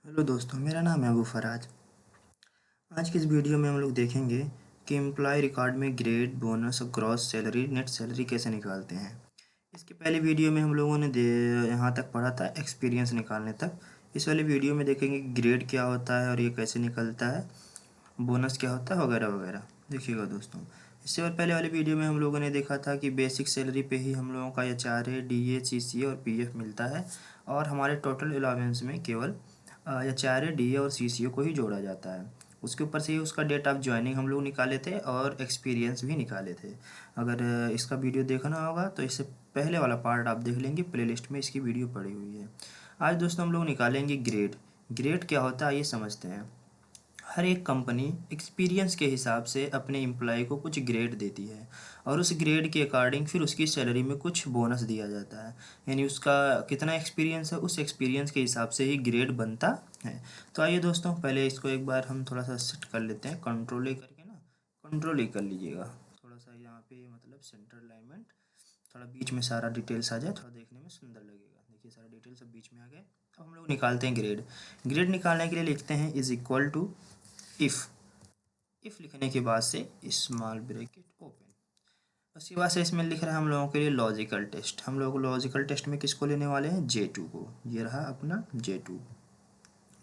Hello दोस्तों, मेरा नाम है अबू फराज। आज की इस वीडियो में हम लोग देखेंगे कि एम्प्लॉय रिकॉर्ड में ग्रेड, बोनस और ग्रॉस सैलरी, नेट सैलरी कैसे निकालते हैं। इसके पहले वीडियो में हम लोगों ने यहाँ तक पढ़ा था एक्सपीरियंस निकालने तक। इस वाले वीडियो में देखेंगे ग्रेड क्या होता है और ये कैसे निकलता है, बोनस क्या होता है वगैरह वगैरह। देखिएगा दोस्तों, इससे और पहले वाले वीडियो में हम लोगों ने देखा था कि बेसिक सैलरी पे ही हम लोगों का HRA, DA, CCA और PF मिलता है और हमारे टोटल अलाउंस में केवल HRA, DA और CCA को ही जोड़ा जाता है। उसके ऊपर से ही उसका डेट ऑफ ज्वाइनिंग हम लोग निकाले थे और एक्सपीरियंस भी निकाले थे। अगर इसका वीडियो देखना होगा तो इससे पहले वाला पार्ट आप देख लेंगे, प्लेलिस्ट में इसकी वीडियो पड़ी हुई है। आज दोस्तों हम लोग निकालेंगे ग्रेड। ग्रेड क्या होता है ये समझते हैं। हर एक कंपनी एक्सपीरियंस के हिसाब से अपने एम्प्लॉय को कुछ ग्रेड देती है और उस ग्रेड के अकॉर्डिंग फिर उसकी सैलरी में कुछ बोनस दिया जाता है। यानी उसका कितना एक्सपीरियंस है, उस एक्सपीरियंस के हिसाब से ही ग्रेड बनता है। तो आइए दोस्तों, पहले इसको एक बार हम थोड़ा सा सेट कर लेते हैं। कंट्रोल ए करके ना, कंट्रोल ए कर लीजिएगा। थोड़ा सा यहाँ पे मतलब सेंटर अलाइनमेंट, थोड़ा बीच में सारा डिटेल्स आ जाए, थोड़ा देखने में सुंदर लगेगा। देखिए सारा डिटेल्स सब बीच में आ गए। अब हम लोग निकालते हैं ग्रेड। ग्रेड निकालने के लिए लिखते हैं इज इक्वल टू इफ लिखने के बाद से स्मॉल ब्रैकेट ओपन। उसके बाद से इसमें लिख रहा है हम लोगों के लिए लॉजिकल टेस्ट। हम लोग लॉजिकल टेस्ट में किसको लेने वाले हैं, J2 को। ये रहा अपना J2।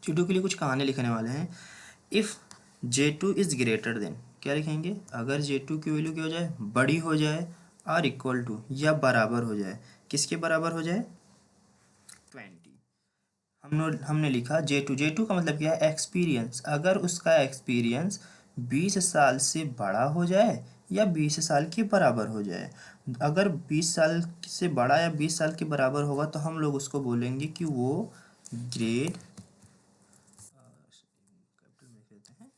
J2 के लिए कुछ कहानी लिखने वाले हैं। If J2 is greater then, क्या लिखेंगे, अगर J2 की वैल्यू क्या हो जाए, बड़ी हो जाए, और इक्वल टू या बराबर हो जाए। किसके बराबर हो जाए, 20। हमने लिखा J2 का मतलब क्या है, एक्सपीरियंस। अगर उसका एक्सपीरियंस 20 साल से बड़ा हो जाए या 20 साल के बराबर हो जाए। अगर 20 साल से बड़ा या 20 साल के बराबर होगा तो हम लोग उसको बोलेंगे कि वो ग्रेड, कैपिटल में कहते हैं,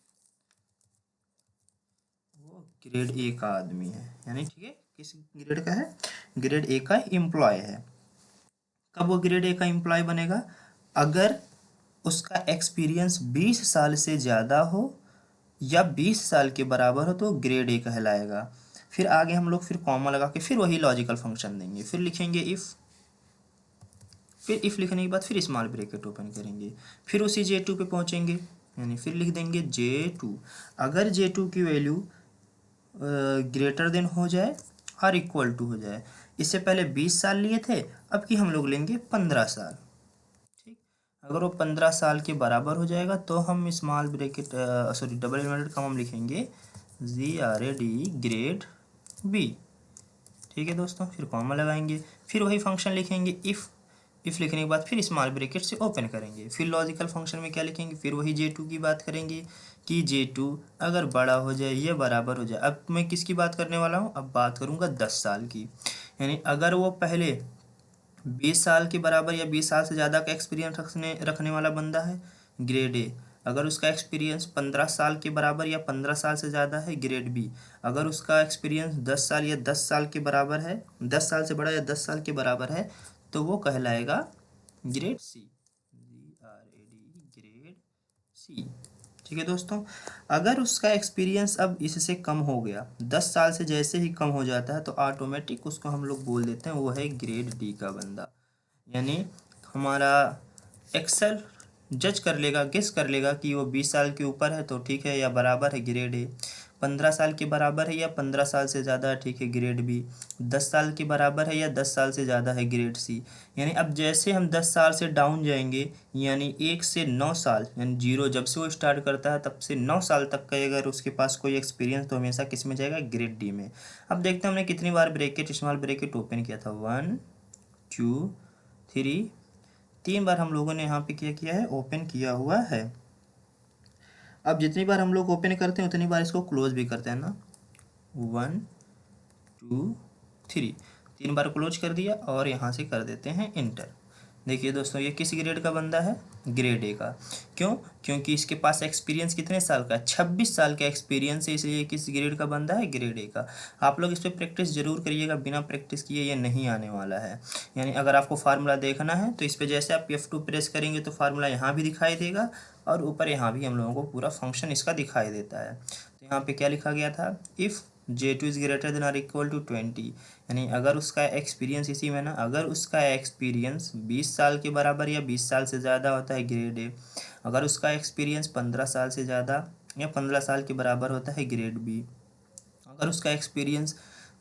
वो ग्रेड ए का आदमी है। यानी ठीक है, किस ग्रेड का है, ग्रेड ए का एम्प्लॉय है। कब वो ग्रेड ए का एम्प्लॉय बनेगा, अगर उसका एक्सपीरियंस 20 साल से ज़्यादा हो या 20 साल के बराबर हो तो ग्रेड ए कहलाएगा। फिर आगे हम लोग फिर कॉमा लगा के फिर वही लॉजिकल फंक्शन देंगे। फिर लिखेंगे इफ़, फिर इफ़ लिखने के बाद फिर स्मॉल ब्रैकेट ओपन करेंगे। फिर उसी J2 पे पहुंचेंगे, यानी फिर लिख देंगे J2। अगर J2 की वैल्यू ग्रेटर देन हो जाए और इक्वल टू हो जाए। इससे पहले 20 साल लिए थे, अब की हम लोग लेंगे 15 साल। ठीक, अगर वो 15 साल के बराबर हो जाएगा तो हम small bracket sorry double inverted comma हम लिखेंगे GRAD ग्रेड बी। ठीक है दोस्तों, फिर कॉमा लगाएंगे, फिर वही फंक्शन लिखेंगे इफ़ लिखने के बाद फिर स्मॉल ब्रैकेट से ओपन करेंगे। फिर लॉजिकल फंक्शन में क्या लिखेंगे, फिर वही J2 की बात करेंगे कि J2 अगर बड़ा हो जाए या बराबर हो जाए। अब मैं किसकी बात करने वाला हूँ, अब बात करूँगा 10 साल की। यानी अगर वो पहले 20 साल के बराबर या 20 साल से ज़्यादा का एक्सपीरियंस रखने वाला बंदा है, ग्रेड ए। अगर उसका एक्सपीरियंस 15 साल के बराबर या 15 साल से ज़्यादा है, ग्रेड बी। अगर उसका एक्सपीरियंस 10 साल या 10 साल के बराबर है, 10 साल से बड़ा या 10 साल के बराबर है, तो वो कहलाएगा grade C. GRAD grade C. ठीक है दोस्तों, अगर उसका एक्सपीरियंस अब इससे कम हो गया, 10 साल से जैसे ही कम हो जाता है तो ऑटोमेटिक उसको हम लोग बोल देते हैं वो है ग्रेड डी का बंदा। यानी हमारा एक्सेल जज कर लेगा, गेस कर लेगा कि वो 20 साल के ऊपर है तो ठीक है या बराबर है, ग्रेड ए। 15 साल के बराबर है या 15 साल से ज़्यादा है, ठीक है, ग्रेड बी। 10 साल के बराबर है या 10 साल से ज़्यादा है, ग्रेड सी। यानी अब जैसे हम 10 साल से डाउन जाएंगे, यानी 1 से 9 साल, यानी जीरो जब से वो स्टार्ट करता है तब से 9 साल तक का अगर उसके पास कोई एक्सपीरियंस तो हमेशा किस में जाएगा, ग्रेड डी में। अब देखते हैं हमने कितनी बार ब्रैकेट स्मॉल ब्रैकेट ओपन किया था, 1 2 3, 3 बार हम लोगों ने यहाँ पे क्या किया है, ओपन किया हुआ है। अब जितनी बार हम लोग ओपन करते हैं उतनी बार इसको क्लोज भी करते हैं ना, 1 2 3, 3 बार क्लोज कर दिया और यहाँ से कर देते हैं इंटर। देखिए दोस्तों, ये किस ग्रेड का बंदा है, ग्रेड ए का। क्यों, क्योंकि इसके पास एक्सपीरियंस कितने साल का है, 26 साल का एक्सपीरियंस है, इसलिए किस ग्रेड का बंदा है, ग्रेड ए का। आप लोग इस पर प्रैक्टिस जरूर करिएगा, बिना प्रैक्टिस किए ये नहीं आने वाला है। यानी अगर आपको फार्मूला देखना है तो इस पर जैसे आप F2 प्रेस करेंगे तो फार्मूला यहाँ भी दिखाई देगा और ऊपर यहाँ भी हम लोगों को पूरा फंक्शन इसका दिखाई देता है। तो यहाँ पे क्या लिखा गया था, if J2 is greater than or equal to 20। यानी अगर उसका एक्सपीरियंस, इसी में ना, अगर उसका एक्सपीरियंस 20 साल के बराबर या 20 साल से ज़्यादा होता है, ग्रेड ए। अगर उसका एक्सपीरियंस 15 साल से ज़्यादा या 15 साल के बराबर होता है ग्रेड बी। अगर उसका एक्सपीरियंस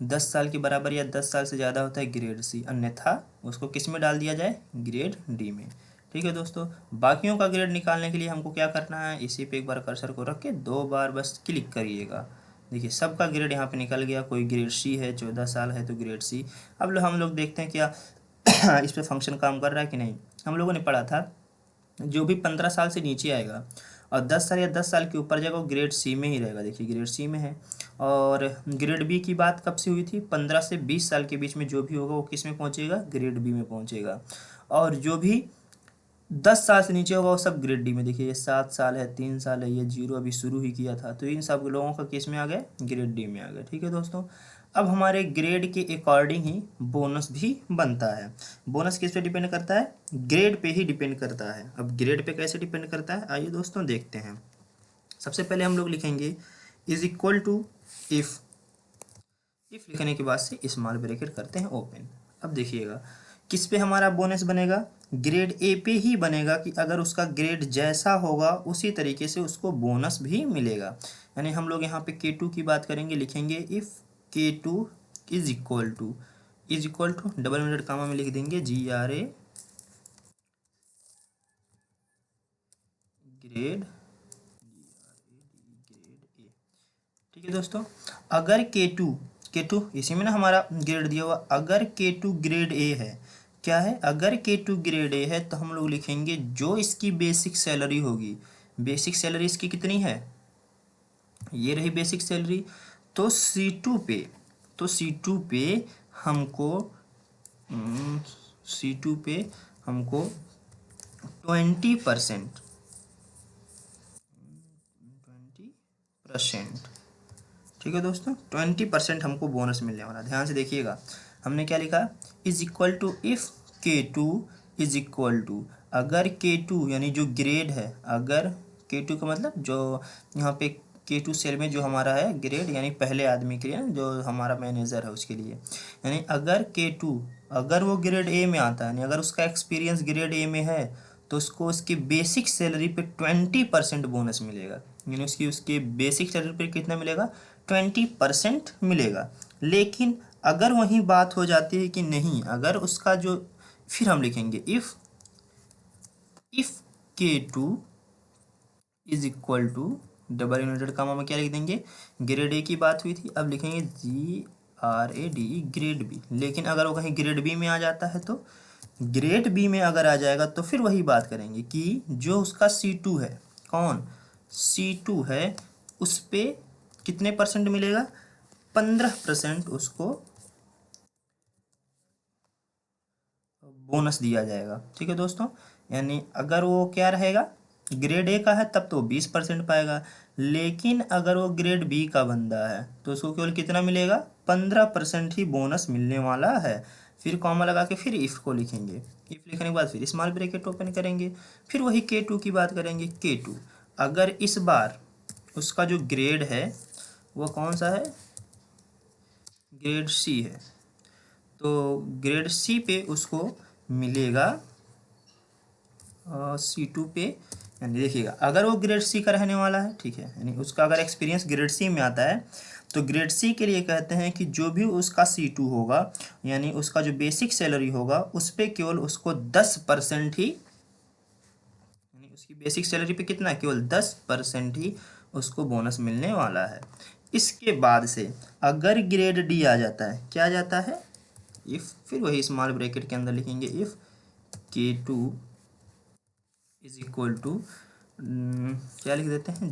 10 साल के बराबर या 10 साल से ज़्यादा होता है ग्रेड सी, अन्यथा उसको किस में डाल दिया जाए, ग्रेड डी में। ठीक है दोस्तों, बाकियों का ग्रेड निकालने के लिए हमको क्या करना है, इसी पे एक बार कर्सर को रख के 2 बार बस क्लिक करिएगा। देखिए सबका ग्रेड यहाँ पे निकल गया। कोई ग्रेड सी है, 14 साल है तो ग्रेड सी। अब हम लोग देखते हैं क्या इस पे फंक्शन काम कर रहा है कि नहीं। हम लोगों ने पढ़ा था जो भी 15 साल से नीचे आएगा और 10 साल या 10 साल के ऊपर जाएगा वो ग्रेड सी में ही रहेगा। देखिए ग्रेड सी में है। और ग्रेड बी की बात कब से हुई थी, 15 से 20 साल के बीच में जो भी होगा वो किस में पहुंचेगा, ग्रेड बी में पहुंचेगा। और जो भी 10 साल से नीचे होगा वो सब ग्रेड डी में। देखिए ये 7 साल है, 3 साल है, ये 0 अभी शुरू ही किया था, तो इन सब लोगों का किस में आ गया, ग्रेड डी में आ गया। ठीक है दोस्तों, अब हमारे ग्रेड के अकॉर्डिंग ही बोनस भी बनता है। बोनस किस पे डिपेंड करता है, ग्रेड पे ही डिपेंड करता है। अब ग्रेड पे कैसे डिपेंड करता है, आइए दोस्तों देखते हैं। सबसे पहले हम लोग लिखेंगे इज इक्वल टू इफ़ लिखने के बाद से स्मॉल ब्रैकेट करते हैं ओपन। अब देखिएगा किस पे हमारा बोनस बनेगा, ग्रेड ए पे ही बनेगा कि अगर उसका ग्रेड जैसा होगा उसी तरीके से उसको बोनस भी मिलेगा। यानी हम लोग यहाँ पे K2 की बात करेंगे, लिखेंगे if K2 is equal to double minute comma में लिख देंगे GRA ग्रेड ए। ठीक है दोस्तों, अगर K2 इसी में ना हमारा ग्रेड दिया हुआ, अगर K2 ग्रेड ए है, क्या है, अगर K2 ग्रेड ए है तो हम लोग लिखेंगे जो इसकी बेसिक सैलरी होगी, बेसिक सैलरी इसकी कितनी है, ये रही बेसिक सैलरी। तो C2 पे हमको C2 पे हमको 20% ठीक है दोस्तों, 20% हमको बोनस मिलने वाला। ध्यान से देखिएगा हमने क्या लिखा, is equal to if K2 is equal to, अगर K2 यानी जो ग्रेड है, अगर K2 का मतलब जो यहाँ पे K2 सेल में जो हमारा है ग्रेड, यानी पहले आदमी के लिए जो हमारा मैनेजर है उसके लिए, यानी अगर K2 अगर वो ग्रेड ए में आता है, यानी अगर उसका एक्सपीरियंस ग्रेड ए में है तो उसको उसकी बेसिक सैलरी पे 20% बोनस मिलेगा। यानी उसके बेसिक सैलरी पे कितना मिलेगा, 20% मिलेगा। लेकिन अगर वही बात हो जाती है कि नहीं, अगर उसका जो, फिर हम लिखेंगे if K2 is equal to double inverted comma में क्या लिख देंगे, ग्रेड ए की बात हुई थी, अब लिखेंगे GRADE ग्रेड बी। लेकिन अगर वो कहीं ग्रेड बी में आ जाता है तो, ग्रेड बी में अगर आ जाएगा तो फिर वही बात करेंगे कि जो उसका C2 है, कौन, C2 है, उस पे कितने परसेंट मिलेगा, 15% उसको बोनस दिया जाएगा। ठीक है दोस्तों, यानी अगर वो क्या रहेगा, ग्रेड ए का है तब तो 20% पाएगा, लेकिन अगर वो ग्रेड बी का बंदा है तो उसको केवल कितना मिलेगा, 15% ही बोनस मिलने वाला है। फिर कॉमा लगा के फिर इफ़ को लिखेंगे, इफ़ लिखने के बाद फिर स्मॉल ब्रैकेट ओपन करेंगे, फिर वही K2 की बात करेंगे। K2 अगर इस बार उसका जो ग्रेड है वो कौन सा है, ग्रेड सी है, तो ग्रेड सी पे उसको मिलेगा C2 पे, यानी देखिएगा अगर वो ग्रेड सी का रहने वाला है, ठीक है, यानी उसका अगर एक्सपीरियंस ग्रेड सी में आता है तो ग्रेड सी के लिए कहते हैं कि जो भी उसका C2 होगा, यानी उसका जो बेसिक सैलरी होगा उस पर केवल उसको 10% ही, यानी उसकी बेसिक सैलरी पे कितना, केवल 10% ही उसको बोनस मिलने वाला है। इसके बाद से अगर ग्रेड डी आ जाता है, क्या आ जाता है, इफ़, फिर वही स्मॉल ब्रैकेट के अंदर लिखेंगे if K2 is equal to क्या लिख देते हैं,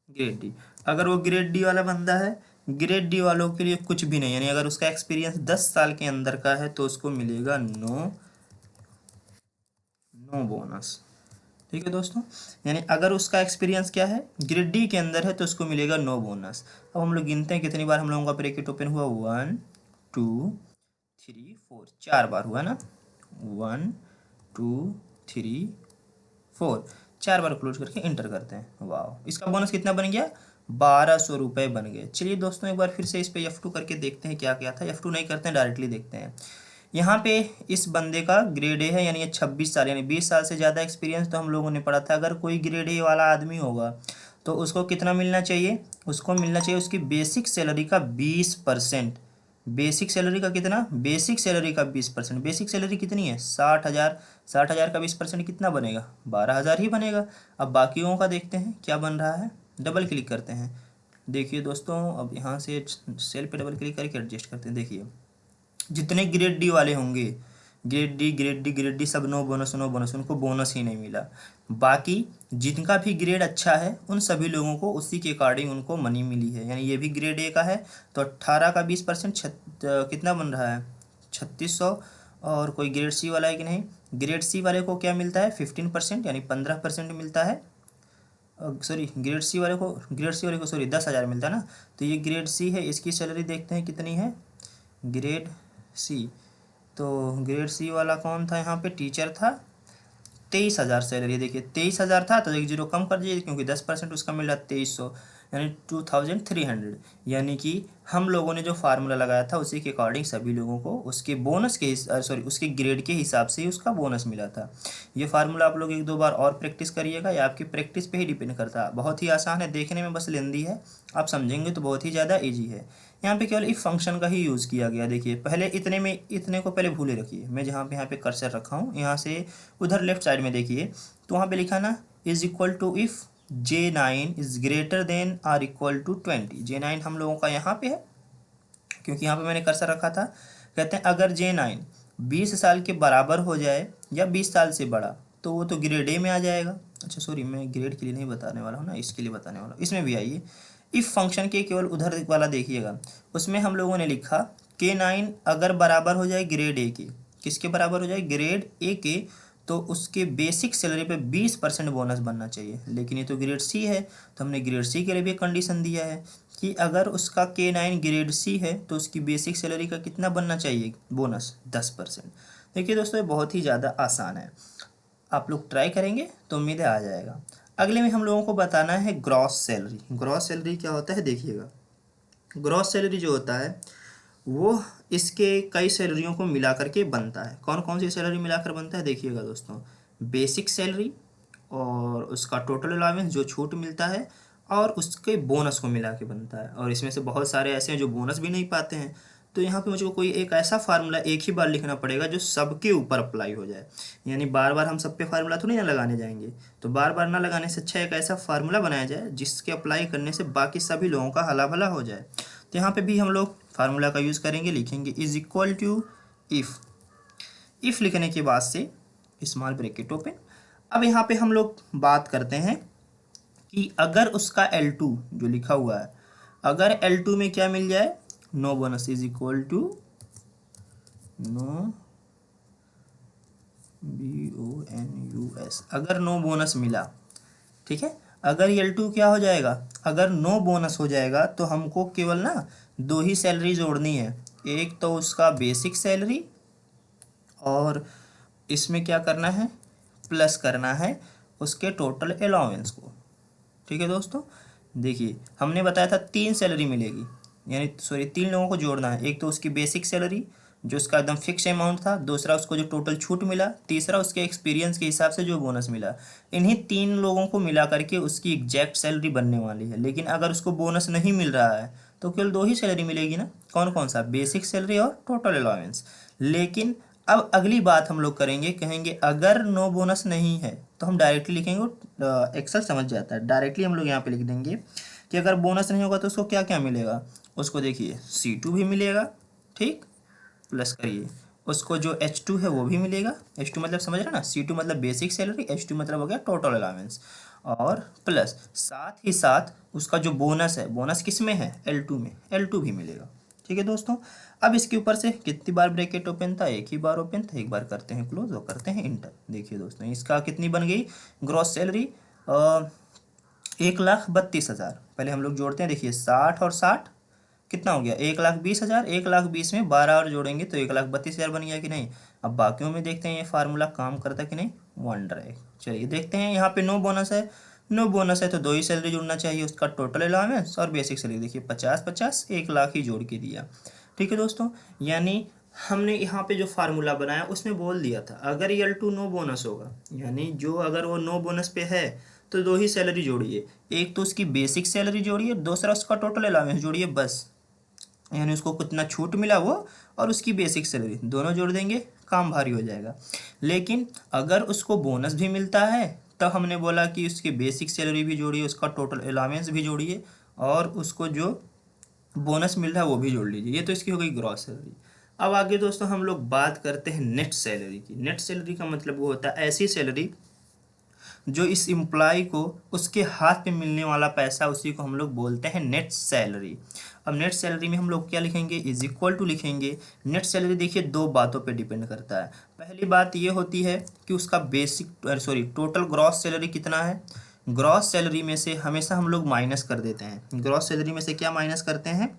ग्रेड डी। अगर वो ग्रेड डी वाला बंदा है, ग्रेड डी वालों के लिए कुछ भी नहीं, यानी अगर उसका एक्सपीरियंस 10 साल के अंदर का है तो उसको मिलेगा नो बोनस। ठीक है दोस्तों, यानी अगर उसका एक्सपीरियंस क्या है, ग्रेड डी के अंदर है तो उसको मिलेगा नो बोनस। अब हम लोग गिनते हैं कितनी बार हम लोगों का ब्रैकेट ओपन हुआ, 1 2 3 4, 4 बार हुआ ना, 1 2 3 4, 4 बार क्लोज करके इंटर करते हैं। वाह, इसका बोनस कितना बन गया, 1200 रुपये बन गए। चलिए दोस्तों एक बार फिर से इस पे F2 करके देखते हैं क्या क्या था। F2 नहीं करते हैं, डायरेक्टली देखते हैं। यहाँ पे इस बंदे का ग्रेड ए है, यानी ये 26 साल यानी 20 साल से ज़्यादा एक्सपीरियंस तो हम लोगों ने पढ़ा था। अगर कोई ग्रेड ए वाला आदमी होगा तो उसको कितना मिलना चाहिए, उसको मिलना चाहिए उसकी बेसिक सैलरी का 20%। बेसिक सैलरी का कितना, बेसिक सैलरी का 20%। बेसिक सैलरी कितनी है, 60,000। 60,000 का 20% कितना बनेगा, 12,000 ही बनेगा। अब बाकियों का देखते हैं क्या बन रहा है, डबल क्लिक करते हैं। देखिए दोस्तों, अब यहाँ से सेल पे डबल क्लिक करके एडजस्ट करते हैं। देखिए जितने ग्रेड डी वाले होंगे, grade D grade D grade D, सब नो बोनस नो बोनस, उनको बोनस ही नहीं मिला। बाकी जिनका भी ग्रेड अच्छा है उन सभी लोगों को उसी के अकॉर्डिंग उनको मनी मिली है। यानी ये भी ग्रेड ए का है तो 18 का 20% कितना बन रहा है, 3600। और कोई ग्रेड सी वाला है कि नहीं, ग्रेड सी वाले को क्या मिलता है, 15% यानी 15% मिलता है। सॉरी ग्रेड सी वाले को, ग्रेड सी वाले को सॉरी 10,000 मिलता है ना। तो ये ग्रेड सी है, इसकी सैलरी देखते हैं कितनी है, ग्रेड सी। तो ग्रेड सी वाला कौन था, यहाँ पे टीचर था, 23,000 सैलरी। देखिए 23,000 था तो एक जीरो कम कर दीजिए क्योंकि 10% उसका मिल रहा है 2300, यानी 2300। यानी कि हम लोगों ने जो फार्मूला लगाया था उसी के अकॉर्डिंग सभी लोगों को उसके बोनस के सॉरी उसके ग्रेड के हिसाब से ही उसका बोनस मिला था। ये फार्मूला आप लोग एक दो बार और प्रैक्टिस करिएगा, या आपकी प्रैक्टिस पे ही डिपेंड करता है। बहुत ही आसान है, देखने में बस लेंदी है, आप समझेंगे तो बहुत ही ज़्यादा ईजी है। यहाँ पे केवल इफ फंक्शन का ही यूज़ किया गया। देखिए पहले इतने में, इतने को पहले भूले रखिए। मैं जहाँ पे यहाँ पे कर्सर रखा हूँ, यहाँ से उधर लेफ्ट साइड में देखिए, तो वहाँ पे लिखा ना is equal to if J9 is greater than or equal to 20। J9 हम लोगों का यहाँ पे है क्योंकि यहाँ पे मैंने कर्सर रखा था। कहते हैं अगर J9 20 साल के बराबर हो जाए या 20 साल से बड़ा तो वो तो ग्रेड ए में आ जाएगा। अच्छा सॉरी, मैं ग्रेड के लिए नहीं बताने वाला हूँ ना, इसके लिए बताने वाला हूँ। इसमें भी आइए, इफ़ फंक्शन के केवल उधर वाला देखिएगा, उसमें हम लोगों ने लिखा K9 अगर बराबर हो जाए ग्रेड ए के, किसके बराबर हो जाए, ग्रेड ए के, तो उसके बेसिक सैलरी पे 20% बोनस बनना चाहिए। लेकिन ये तो ग्रेड सी है, तो हमने ग्रेड सी के लिए भी कंडीशन दिया है कि अगर उसका K9 ग्रेड सी है तो उसकी बेसिक सैलरी का कितना बनना चाहिए बोनस, 10%। देखिए दोस्तों ये बहुत ही ज़्यादा आसान है, आप लोग ट्राई करेंगे तो उम्मीद है आ जाएगा। अगले में हम लोगों को बताना है ग्रॉस सैलरी। ग्रॉस सैलरी क्या होता है, देखिएगा ग्रॉस सैलरी जो होता है वो इसके कई सैलरियों को मिला करके बनता है। कौन कौन सी सैलरी मिलाकर बनता है, देखिएगा दोस्तों, बेसिक सैलरी और उसका टोटल अलाउंस जो छूट मिलता है और उसके बोनस को मिला के बनता है। और इसमें से बहुत सारे ऐसे हैं जो बोनस भी नहीं पाते हैं। तो यहाँ पे मुझको कोई एक ऐसा फार्मूला एक ही बार लिखना पड़ेगा जो सबके ऊपर अप्लाई हो जाए। यानी बार बार हम सब पे फार्मूला तो नहीं ना लगाने जाएंगे, तो बार बार ना लगाने से अच्छा एक ऐसा फार्मूला बनाया जाए जिसके अप्लाई करने से बाकी सभी लोगों का हला भला हो जाए। तो यहाँ पे भी हम लोग फार्मूला का यूज़ करेंगे, लिखेंगे इज इक्वल टू इफ़ लिखने के बाद से स्मॉल ब्रैकेट ओपन। अब यहाँ पे हम लोग बात करते हैं कि अगर उसका L2 जो लिखा हुआ है, अगर L2 में क्या मिल जाए, no bonus is equal to no BONUS, अगर नो बोनस मिला, ठीक है। अगर L2 क्या हो जाएगा, अगर नो बोनस हो जाएगा तो हमको केवल ना दो ही सैलरी जोड़नी है। एक तो उसका बेसिक सैलरी और इसमें क्या करना है, प्लस करना है उसके टोटल अलाउंस को। ठीक है दोस्तों, देखिए हमने बताया था 3 सैलरी मिलेगी, यानी सॉरी 3 लोगों को जोड़ना है। एक तो उसकी बेसिक सैलरी जो उसका एकदम फिक्स अमाउंट था, दूसरा उसको जो टोटल छूट मिला, तीसरा उसके एक्सपीरियंस के हिसाब से जो बोनस मिला। इन्हीं 3 लोगों को मिला करके उसकी एग्जैक्ट सैलरी बनने वाली है। लेकिन अगर उसको बोनस नहीं मिल रहा है तो केवल 2 ही सैलरी मिलेगी ना, कौन कौन सा, बेसिक सैलरी और टोटल अलाउंस। लेकिन अब अगली बात हम लोग करेंगे, कहेंगे अगर नो बोनस नहीं है तो हम डायरेक्टली लिखेंगे, एक्सेल समझ जाता है, डायरेक्टली हम लोग यहाँ पे लिख देंगे कि अगर बोनस नहीं होगा तो उसको क्या क्या मिलेगा। उसको देखिए C2 भी मिलेगा, ठीक, प्लस करिए उसको जो H2 है वो भी मिलेगा। H2 मतलब समझ रहे ना, C2 मतलब बेसिक सैलरी, H2 मतलब हो गया टोटल अलाउंस, और प्लस साथ ही साथ उसका जो बोनस है, बोनस किस में है, L2 में, L2 भी मिलेगा। ठीक है दोस्तों, अब इसके ऊपर से कितनी बार ब्रैकेट ओपन था, एक ही बार ओपन था, एक बार करते हैं क्लोज और करते हैं इंटर। देखिए दोस्तों इसका कितनी बन गई ग्रॉस सैलरी, 1,32,000। पहले हम लोग जोड़ते हैं, देखिए 60 और 60 कितना हो गया, 1,20,000। 1,20,000 में 12 और जोड़ेंगे तो 1,32,000 बन गया कि नहीं। अब बाकियों में देखते हैं ये फार्मूला काम करता कि नहीं, वंडर है। चलिए देखते हैं, यहाँ पे नो बोनस है, नो बोनस है तो 2 ही सैलरी जुड़ना चाहिए, उसका टोटल अलाउंस और बेसिक सैलरी। देखिए 50 50 1 लाख ही जोड़ के दिया। ठीक है दोस्तों, यानी हमने यहाँ पे जो फार्मूला बनाया उसमें बोल दिया था अगर L2 नो बोनस होगा, यानी जो अगर वो नो बोनस पे है तो दो ही सैलरी जोड़िए, एक तो उसकी बेसिक सैलरी जोड़िए, दूसरा उसका टोटल अलाउंस जोड़िए बस, यानी उसको कितना छूट मिला वो और उसकी बेसिक सैलरी दोनों जोड़ देंगे, काम भारी हो जाएगा। लेकिन अगर उसको बोनस भी मिलता है तब हमने बोला कि उसकी बेसिक सैलरी भी जोड़िए, उसका टोटल अलाउंस भी जोड़िए और उसको जो बोनस मिल रहा है वो भी जोड़ लीजिए। ये तो इसकी हो गई ग्रॉस सैलरी। अब आगे दोस्तों हम लोग बात करते हैं नेट सैलरी की। नेट सैलरी का मतलब वो होता है ऐसी सैलरी जो इस एम्प्लॉय को उसके हाथ में मिलने वाला पैसा, उसी को हम लोग बोलते हैं नेट सैलरी। अब नेट सैलरी में हम लोग क्या लिखेंगे, इज इक्वल टू लिखेंगे। नेट सैलरी देखिए दो बातों पे डिपेंड करता है। पहली बात ये होती है कि उसका टोटल ग्रॉस सैलरी कितना है। ग्रॉस सैलरी में से हमेशा हम लोग माइनस कर देते हैं। ग्रॉस सैलरी में से क्या माइनस करते हैं,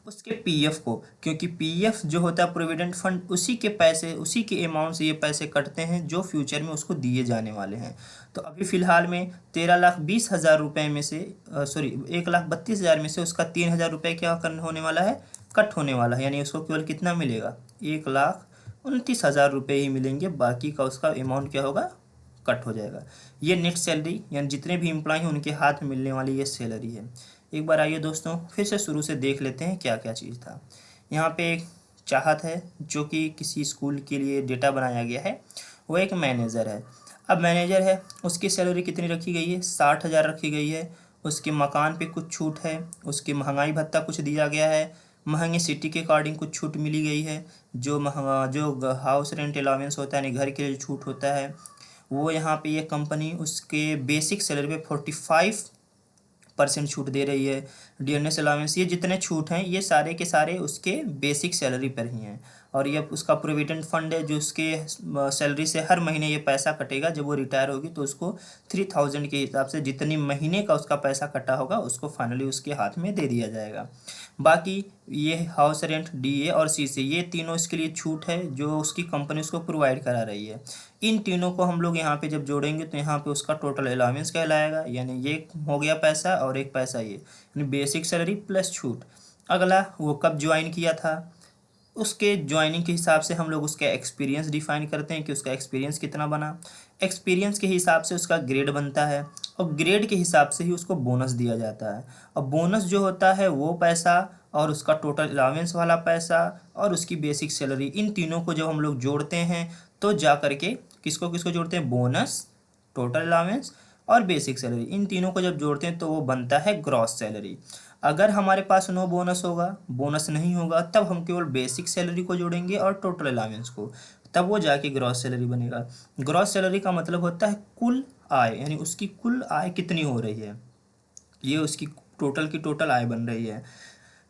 उसके पीएफ को, क्योंकि पीएफ जो होता है प्रोविडेंट फंड, उसी के पैसे, उसी के अमाउंट से ये पैसे कटते हैं जो फ्यूचर में उसको दिए जाने वाले हैं। तो अभी फ़िलहाल में 13,20,000 रुपये में से 1,32,000 में से उसका 3,000 रुपये क्या करना होने वाला है, कट होने वाला है, यानी उसको केवल कितना मिलेगा, 1,29,000 रुपये ही मिलेंगे, बाकी का उसका अमाउंट क्या होगा, कट हो जाएगा। ये नेट सैलरी यानी जितने भी एम्प्लॉय हैं उनके हाथ में मिलने वाली ये सैलरी है। एक बार आइए दोस्तों फिर से शुरू से देख लेते हैं क्या क्या चीज़ था। यहाँ पे एक चाहत है जो कि किसी स्कूल के लिए डेटा बनाया गया है, वो एक मैनेजर है। अब मैनेजर है, उसकी सैलरी कितनी रखी गई है, 60,000 रखी गई है। उसके मकान पे कुछ छूट है, उसकी महंगाई भत्ता कुछ दिया गया है, महंगे सिटी के अकॉर्डिंग कुछ छूट मिली गई है, जो हाउस रेंट अलाउंस होता है यानी घर के लिए जो छूट होता है वो यहाँ पे ये कंपनी उसके बेसिक सैलरी पे 45% छूट दे रही है। डीएनएस अलाउंस, ये जितने छूट हैं ये सारे के सारे उसके बेसिक सैलरी पर ही हैं। और ये उसका प्रोविडेंट फंड है जो उसके सैलरी से हर महीने ये पैसा कटेगा, जब वो रिटायर होगी तो उसको 3,000 के हिसाब से जितनी महीने का उसका पैसा कटा होगा उसको फाइनली उसके हाथ में दे दिया जाएगा। बाकी ये हाउस रेंट, डीए और सीसी, ये तीनों इसके लिए छूट है जो उसकी कंपनी उसको प्रोवाइड करा रही है। इन तीनों को हम लोग यहाँ पे जब जोड़ेंगे तो यहाँ पे उसका टोटल अलाउंस कहलाएगा, यानी ये हो गया पैसा और एक पैसा ये, यानी बेसिक सैलरी प्लस छूट। अगला वो कब ज्वाइन किया था, उसके ज्वाइनिंग के हिसाब से हम लोग उसका एक्सपीरियंस डिफाइन करते हैं कि उसका एक्सपीरियंस कितना बना। एक्सपीरियंस के हिसाब से उसका ग्रेड बनता है और ग्रेड के हिसाब से ही उसको बोनस दिया जाता है। और बोनस जो होता है वो पैसा और उसका टोटल अलाउंस वाला पैसा और उसकी बेसिक सैलरी, इन तीनों को जब हम लोग जोड़ते हैं तो जा करके किसको किसको जोड़ते हैं, बोनस, टोटल अलाउंस और बेसिक सैलरी, इन तीनों को जब जोड़ते हैं तो वो बनता है ग्रॉस सैलरी। अगर हमारे पास नो बोनस होगा, बोनस नहीं होगा, तब हम केवल बेसिक सैलरी को जोड़ेंगे और टोटल अलाउंस को, तब वो जाके ग्रॉस सैलरी बनेगा। ग्रॉस सैलरी का मतलब होता है कुल आय, यानी उसकी कुल आय कितनी हो रही है, ये उसकी टोटल की टोटल आय बन रही है।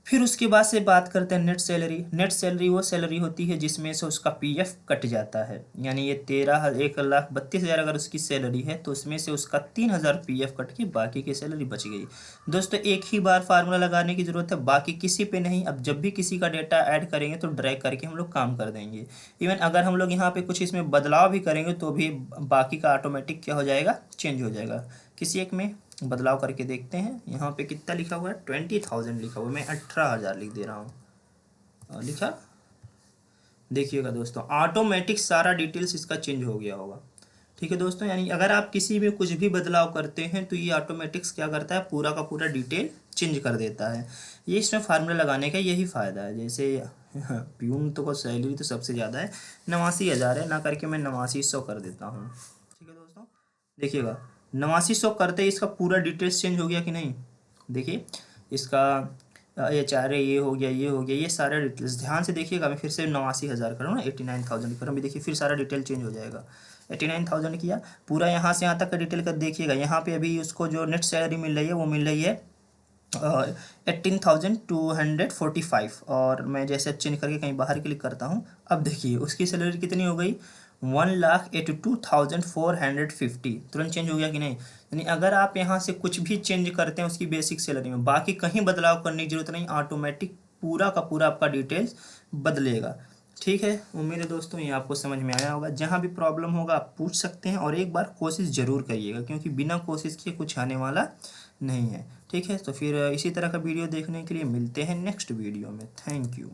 फिर उसके बाद से बात करते हैं नेट सैलरी। नेट सैलरी वो सैलरी होती है जिसमें से उसका पीएफ कट जाता है, यानी ये 1,32,000 अगर उसकी सैलरी है तो उसमें से उसका 3,000 पीएफ कट के बाकी की सैलरी बच गई। दोस्तों एक ही बार फार्मूला लगाने की ज़रूरत है, बाकी किसी पे नहीं। अब जब भी किसी का डेटा ऐड करेंगे तो ड्रैग करके हम लोग काम कर देंगे। इवन अगर हम लोग यहाँ पे कुछ इसमें बदलाव भी करेंगे तो भी बाकी का ऑटोमेटिक क्या हो जाएगा, चेंज हो जाएगा। किसी एक में बदलाव करके देखते हैं। यहाँ पे कितना लिखा हुआ है, 20,000 लिखा हुआ है, मैं 18,000 लिख दे रहा हूँ। लिखा, देखिएगा दोस्तों ऑटोमेटिक सारा डिटेल्स इसका चेंज हो गया होगा। ठीक है दोस्तों, यानी अगर आप किसी में कुछ भी बदलाव करते हैं तो ये ऑटोमेटिक्स क्या करता है, पूरा का पूरा डिटेल चेंज कर देता है। ये इसमें फार्मूला लगाने का यही फ़ायदा है। जैसे प्यून तो को सैलरी तो सबसे ज़्यादा है, 89,000 है, ना करके मैं 8900 कर देता हूँ। ठीक है दोस्तों, देखिएगा 8900 करते ही इसका पूरा डिटेल्स चेंज हो गया कि नहीं। देखिए इसका HR ये हो गया, ये हो गया, ये सारा डिटेल्स ध्यान से देखिएगा। मैं फिर से 89,000 करूँ ना, 89,000 करूँ, अभी देखिए फिर सारा डिटेल चेंज हो जाएगा। 89,000 किया, पूरा यहाँ से यहाँ तक का डिटेल कर देखिएगा। यहाँ पे अभी उसको जो नेट सैलरी मिल रही है वो मिल रही है 18,245। और मैं जैसे चेंज करके कहीं बाहर क्लिक करता हूँ, अब देखिए उसकी सैलरी कितनी हो गई, 1,82,450। तुरंत चेंज हो गया कि नहीं। यानी अगर आप यहाँ से कुछ भी चेंज करते हैं उसकी बेसिक सैलरी में, बाकी कहीं बदलाव करने की जरूरत नहीं, ऑटोमेटिक पूरा का पूरा आपका डिटेल्स बदलेगा। ठीक है, उम्मीद है दोस्तों ये आपको समझ में आया होगा। जहाँ भी प्रॉब्लम होगा आप पूछ सकते हैं और एक बार कोशिश ज़रूर करिएगा, क्योंकि बिना कोशिश किए कुछ आने वाला नहीं है। ठीक है, तो फिर इसी तरह का वीडियो देखने के लिए मिलते हैं नेक्स्ट वीडियो में। Thank you.